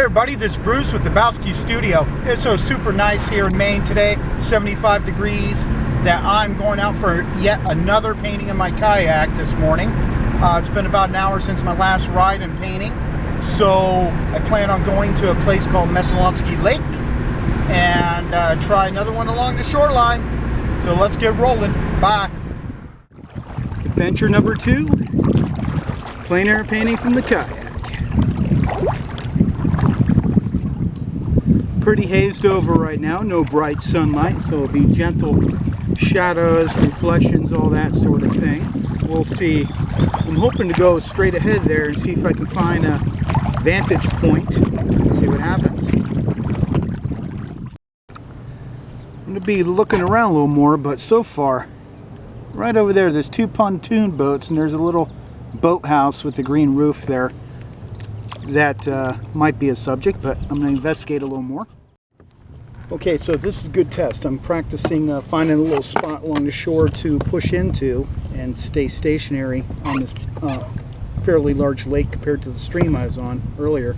Hey everybody, this is Bruce with Habowskistudio. It's so super nice here in Maine today, 75 degrees, that I'm going out for yet another painting in my kayak this morning. It's been about an hour since my last ride and painting, so I plan on going to a place called Messalonsky Lake and try another one along the shoreline. So let's get rolling. Bye. Adventure number 2, plein air painting from the kayak. Pretty hazed over right now, no bright sunlight, so it'll be gentle shadows, reflections, all that sort of thing. We'll see. I'm hoping to go straight ahead there and see if I can find a vantage point and see what happens. I'm going to be looking around a little more, but so far, right over there's 2 pontoon boats, and there's a little boathouse with a green roof there. That might be a subject, but I'm going to investigate a little more. Okay, so this is a good test. I'm practicing finding a little spot along the shore to push into and stay stationary on this fairly large lake compared to the stream I was on earlier.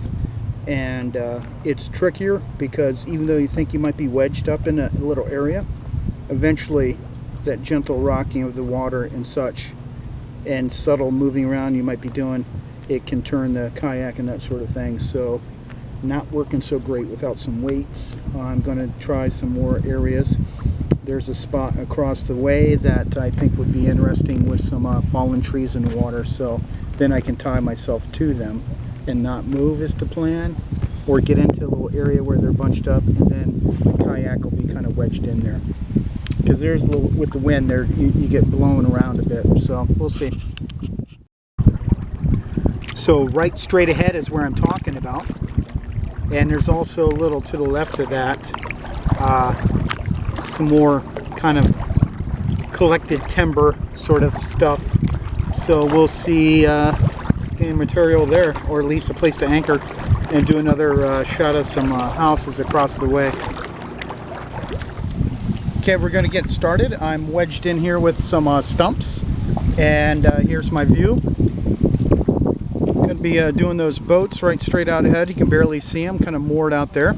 And it's trickier because even though you think you might be wedged up in a little area, eventually that gentle rocking of the water and such and subtle moving around you might be doing, it can turn the kayak and that sort of thing. So not working so great without some weights. I'm going to try some more areas. There's a spot across the way that I think would be interesting with some fallen trees in the water, so then I can tie myself to them and not move is the plan, or get into a little area where they're bunched up and then the kayak will be kind of wedged in there, because there's a little, with the wind there, you get blown around a bit, so we'll see. So right straight ahead is where I'm talking about, and there's also a little to the left of that some more kind of collected timber sort of stuff, so we'll see game material there, or at least a place to anchor and do another shot of some houses across the way. Okay, we're going to get started. I'm wedged in here with some stumps, and here's my view. Going to be doing those boats right straight out ahead. You can barely see them, kind of moored out there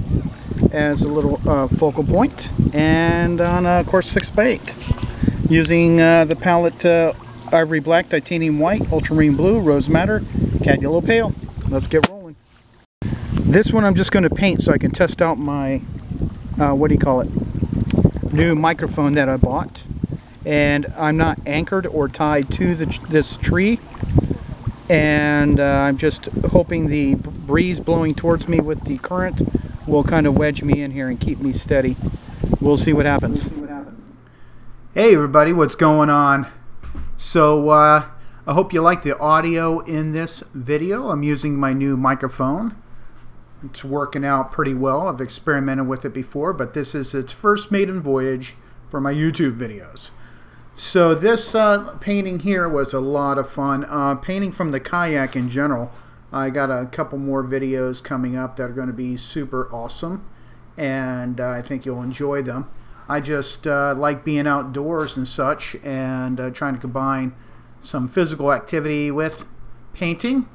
as a little focal point, and on of course 6x8 using the palette Ivory Black, Titn Wht, Ultramarine Blue, Rose Madder, Cad Yellow Pale. Let's get rolling. This one I'm just going to paint so I can test out my new microphone that I bought, and I'm not anchored or tied to this tree, and I'm just hoping the breeze blowing towards me with the current will kind of wedge me in here and keep me steady. We'll see what happens. Hey everybody, what's going on? So I hope you like the audio in this video. I'm using my new microphone. It's working out pretty well. I've experimented with it before, but this is its first maiden voyage for my YouTube videos. So this painting here was a lot of fun. Painting from the kayak in general, I got a couple more videos coming up that are going to be super awesome, and I think you'll enjoy them. I just like being outdoors and such, and trying to combine some physical activity with painting.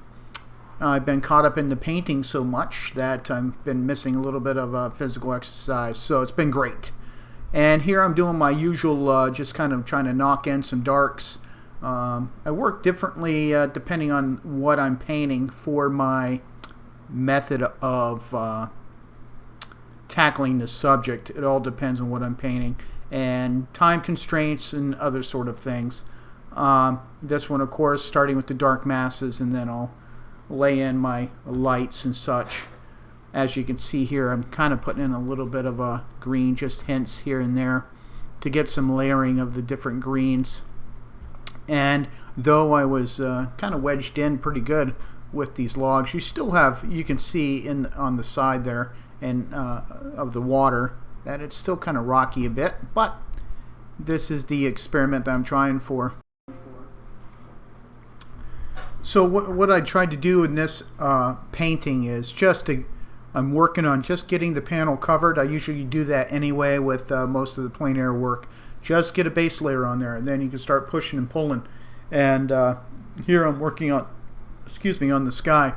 I've been caught up in the painting so much that I've been missing a little bit of physical exercise, so it's been great. And here I'm doing my usual, just kind of trying to knock in some darks. I work differently depending on what I'm painting for my method of tackling the subject. It all depends on what I'm painting and time constraints and other sort of things. This one, of course, starting with the dark masses, and then I'll lay in my lights and such. As you can see here, I'm kind of putting in a little bit of a green, just hints here and there, to get some layering of the different greens. And though I was kind of wedged in pretty good with these logs, you can see on the side there and of the water that it's still kind of rocky a bit, but this is the experiment that I'm trying for. So what I tried to do in this painting is I'm working on just getting the panel covered. I usually do that anyway with most of the plein air work. Just get a base layer on there, and then you can start pushing and pulling. And here I'm working on, on the sky.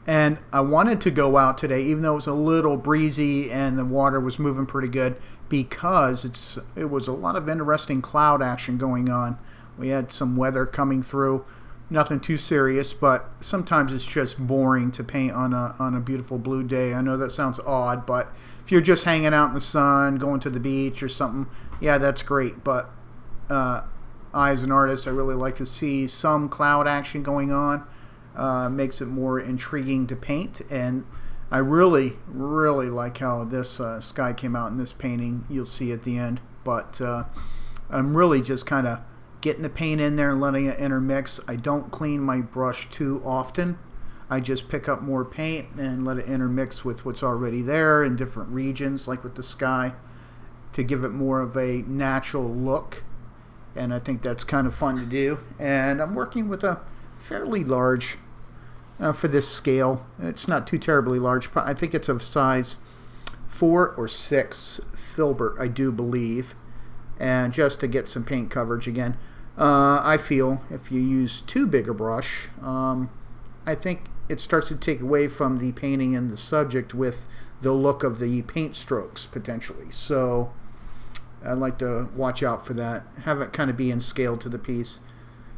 And I wanted to go out today, even though it was a little breezy and the water was moving pretty good, because it was a lot of interesting cloud action going on. We had some weather coming through, nothing too serious, but sometimes it's just boring to paint on a beautiful blue day. I know that sounds odd, but if you're just hanging out in the sun, going to the beach or something, yeah, that's great. But I, as an artist, I really like to see some cloud action going on. Makes it more intriguing to paint, and I really like how this sky came out in this painting. You'll see at the end, but I'm really just kind of getting the paint in there and letting it intermix. I don't clean my brush too often. I just pick up more paint and let it intermix with what's already there in different regions, like with the sky, to give it more of a natural look. And I think that's kind of fun to do. And I'm working with a fairly large, for this scale, it's not too terribly large. I think it's of size 4 or 6 filbert, I do believe, and just to get some paint coverage again. I feel if you use too big a brush, I think it starts to take away from the painting and the subject with the look of the paint strokes potentially. So I'd like to watch out for that, have it kind of be in scale to the piece.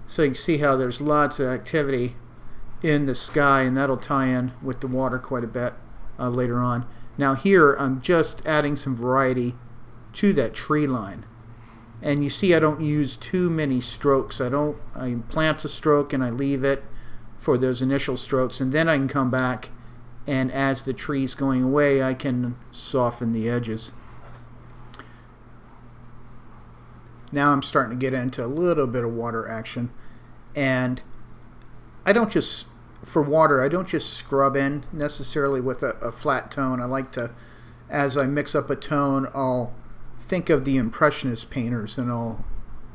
So you can see how there's lots of activity in the sky, and that'll tie in with the water quite a bit later on. Now here I'm just adding some variety to that tree line, and you see I don't use too many strokes. I plant a stroke and I leave it for those initial strokes, and then I can come back, and as the tree's going away I can soften the edges. Now I'm starting to get into a little bit of water action, and I don't just scrub in necessarily with a flat tone. I like to, as I mix up a tone, I'll think of the Impressionist painters and I'll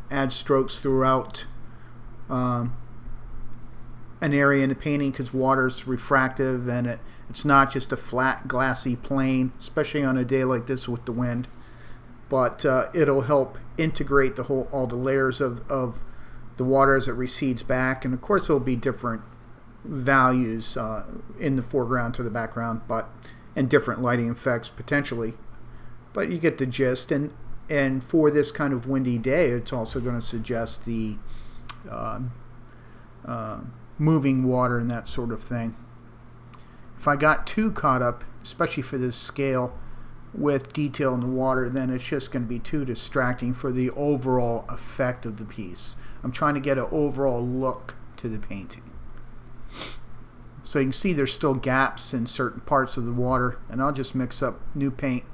add strokes throughout an area in the painting, because water's refractive and it's not just a flat glassy plane, especially on a day like this with the wind. But it'll help integrate all the layers of the water as it recedes back, and of course there'll be different values in the foreground to the background, and different lighting effects potentially, but you get the gist. And for this kind of windy day, it's also going to suggest the moving water and that sort of thing. If I got too caught up, especially for this scale, with detail in the water, then it's just going to be too distracting for the overall effect of the piece. I'm trying to get an overall look to the painting. So you can see there's still gaps in certain parts of the water, and I'll just mix up new paint,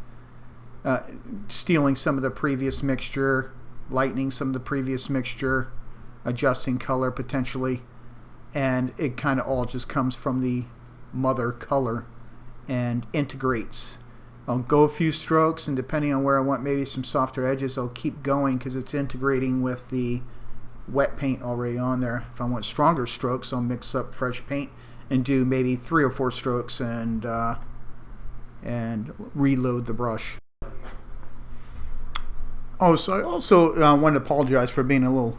stealing some of the previous mixture, lightening some of the previous mixture, adjusting color potentially, and it kind of all just comes from the mother color and integrates. I'll go a few strokes, and depending on where I want maybe some softer edges, I'll keep going because it's integrating with the wet paint already on there. If I want stronger strokes, I'll mix up fresh paint and do maybe 3 or 4 strokes and reload the brush. Oh, so I also want to apologize for being a little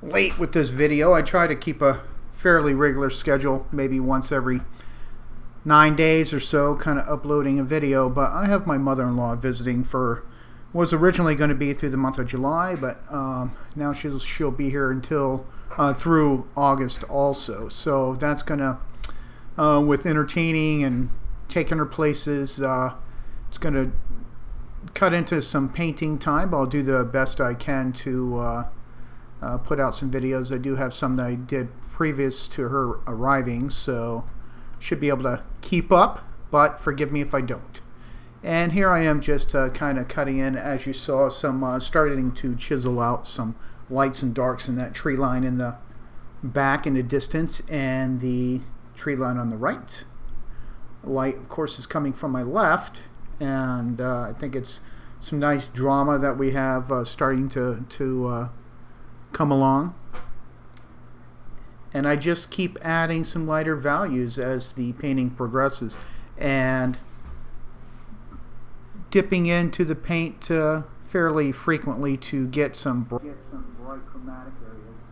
late with this video. I try to keep a fairly regular schedule, maybe once every 9 days or so, kind of uploading a video, but I have my mother-in-law visiting was originally going to be through the month of July, but now she'll be here until through August also. So that's gonna, with entertaining and taking her places, it's gonna cut into some painting time. I'll do the best I can to put out some videos. I do have some that I did previous to her arriving, so should be able to keep up, but forgive me if I don't. And here I am just kind of cutting in, as you saw, some starting to chisel out some lights and darks in that tree line in the back in the distance, and the tree line on the right. Light, of course, is coming from my left, and I think it's some nice drama that we have starting to come along. And I just keep adding some lighter values as the painting progresses, and dipping into the paint fairly frequently to get some bright chromatic areas.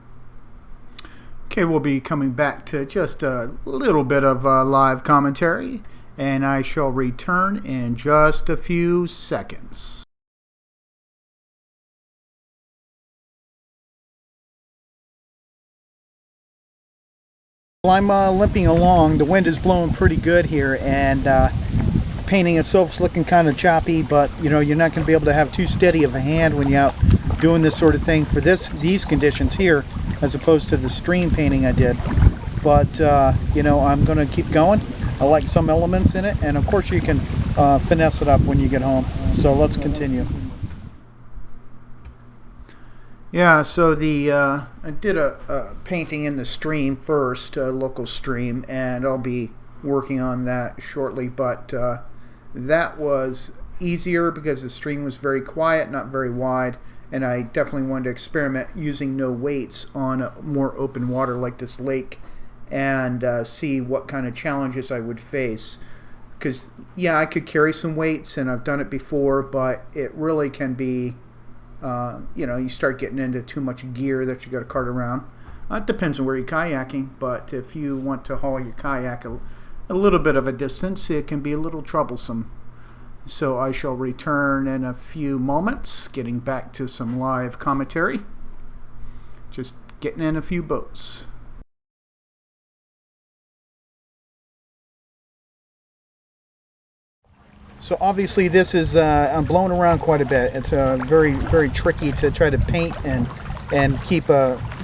Okay, we'll be coming back to just a little bit of live commentary, and I shall return in just a few seconds. Well, I'm limping along. The wind is blowing pretty good here, and the painting itself is looking kind of choppy, but you know, you're not going to be able to have too steady of a hand when you're out doing this sort of thing for these conditions here, as opposed to the stream painting I did. But you know, I'm going to keep going. I like some elements in it, and of course you can finesse it up when you get home. So let's continue. Yeah, so I did a painting in the stream first, a local stream, and I'll be working on that shortly, but that was easier because the stream was very quiet, not very wide, and I definitely wanted to experiment using no weights on more open water like this lake and see what kind of challenges I would face. Because, yeah, I could carry some weights, and I've done it before, but it really can be, you know, you start getting into too much gear that you got to cart around. It depends on where you're kayaking, but if you want to haul your kayak a little bit of a distance, it can be a little troublesome. So I shall return in a few moments, getting back to some live commentary. Just getting in a few boats. So obviously this is, I'm blowing around quite a bit. It's very, very tricky to try to paint and keep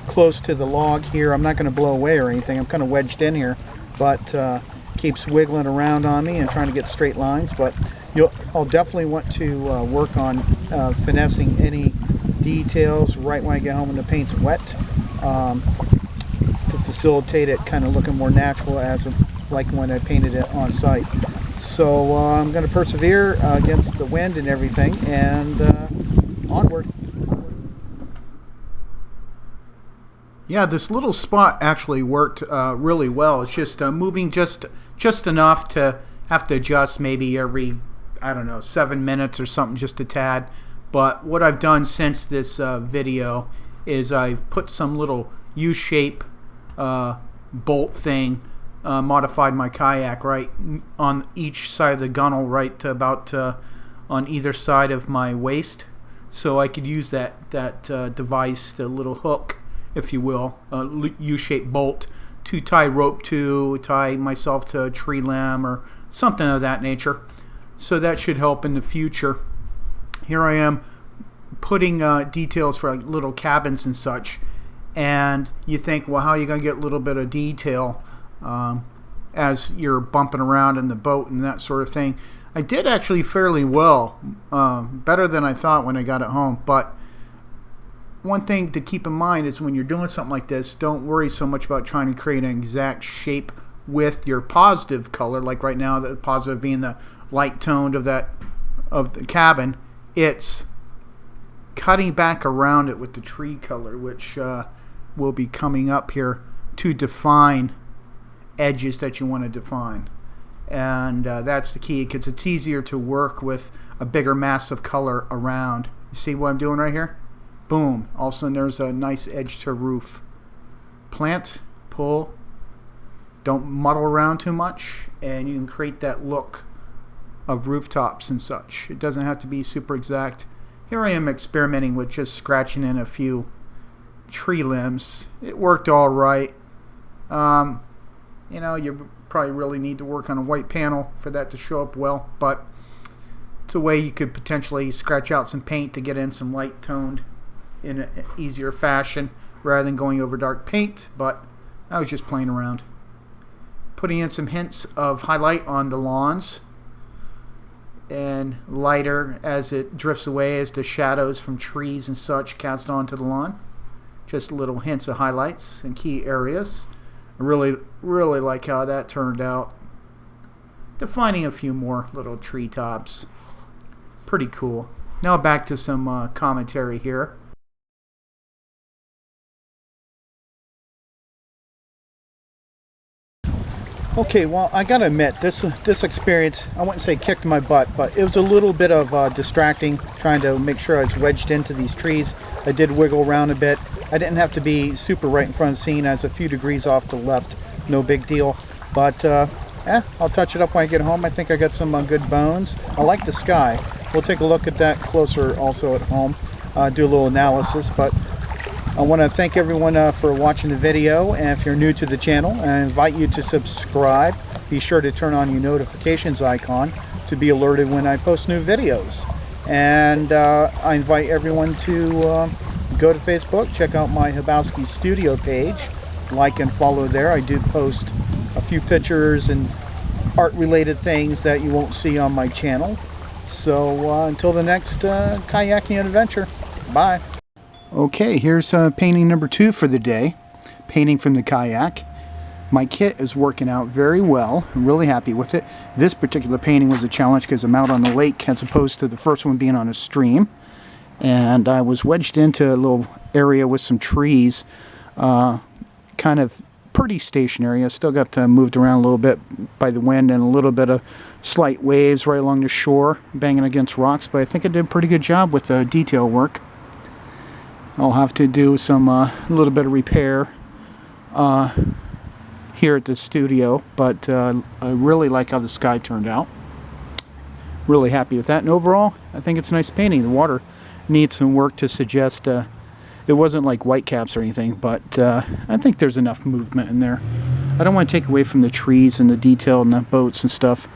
close to the log here. I'm not going to blow away or anything. I'm kind of wedged in here, but keeps wiggling around on me and trying to get straight lines. But I'll definitely want to work on finessing any details right when I get home when the paint's wet to facilitate it kind of looking more natural as like when I painted it on site. So I'm going to persevere against the wind and everything, and onward. Yeah, this little spot actually worked really well. It's just moving just enough to have to adjust maybe every, I don't know, 7 minutes or something, just a tad. But what I've done since this video is I've put some little U-shape bolt thing, modified my kayak right on each side of the gunnel, right to about on either side of my waist, so I could use that device, the little hook, if you will, U-shaped bolt, to tie rope to, tie myself to a tree limb or something of that nature. So that should help in the future. Here I am putting details for like little cabins and such, and you think, well, how are you going to get a little bit of detail as you're bumping around in the boat and that sort of thing? I did actually fairly well, better than I thought when I got it home. But one thing to keep in mind is when you're doing something like this, don't worry so much about trying to create an exact shape with your positive color, like right now, the positive being the light toned of the cabin. It's cutting back around it with the tree color, which will be coming up here to define edges that you want to define. And that's the key, because it's easier to work with a bigger mass of color around. You see what I'm doing right here? Boom. All of a sudden there's a nice edge to roof. Plant, pull, don't muddle around too much, and you can create that look of rooftops and such. It doesn't have to be super exact. Here I am experimenting with just scratching in a few tree limbs. It worked all right. You know, you probably really need to work on a white panel for that to show up well, but it's a way you could potentially scratch out some paint to get in some light toned in an easier fashion rather than going over dark paint. But I was just playing around, putting in some hints of highlight on the lawns and lighter as it drifts away as the shadows from trees and such cast onto the lawn. Just little hints of highlights and key areas. I really like how that turned out. Defining a few more little treetops. Pretty cool. Now back to some commentary here. Okay, well, I gotta admit, this experience, I wouldn't say kicked my butt, but it was a little bit of distracting, trying to make sure I was wedged into these trees. I did wiggle around a bit, I didn't have to be super right in front of the scene. I was a few degrees off to the left, no big deal. But I'll touch it up when I get home. I think I got some good bones. I like the sky. We'll take a look at that closer also at home, do a little analysis. But I want to thank everyone for watching the video, and if you're new to the channel, I invite you to subscribe. Be sure to turn on your notifications icon to be alerted when I post new videos. And I invite everyone to go to Facebook, check out my habowskistudio page, like and follow there. I do post a few pictures and art related things that you won't see on my channel. So until the next kayaking adventure, bye. Okay, here's painting number 2 for the day, painting from the kayak. My kit is working out very well. I'm really happy with it. This particular painting was a challenge because I'm out on the lake as opposed to the first one being on a stream. And I was wedged into a little area with some trees, kind of pretty stationary. I still got moved around a little bit by the wind and a little bit of slight waves right along the shore, banging against rocks, but I think I did a pretty good job with the detail work. I'll have to do some a little bit of repair here at the studio, but I really like how the sky turned out. Really happy with that, and overall I think it's a nice painting. The water needs some work to suggest it wasn't like white caps or anything, but I think there's enough movement in there. I don't want to take away from the trees and the detail and the boats and stuff.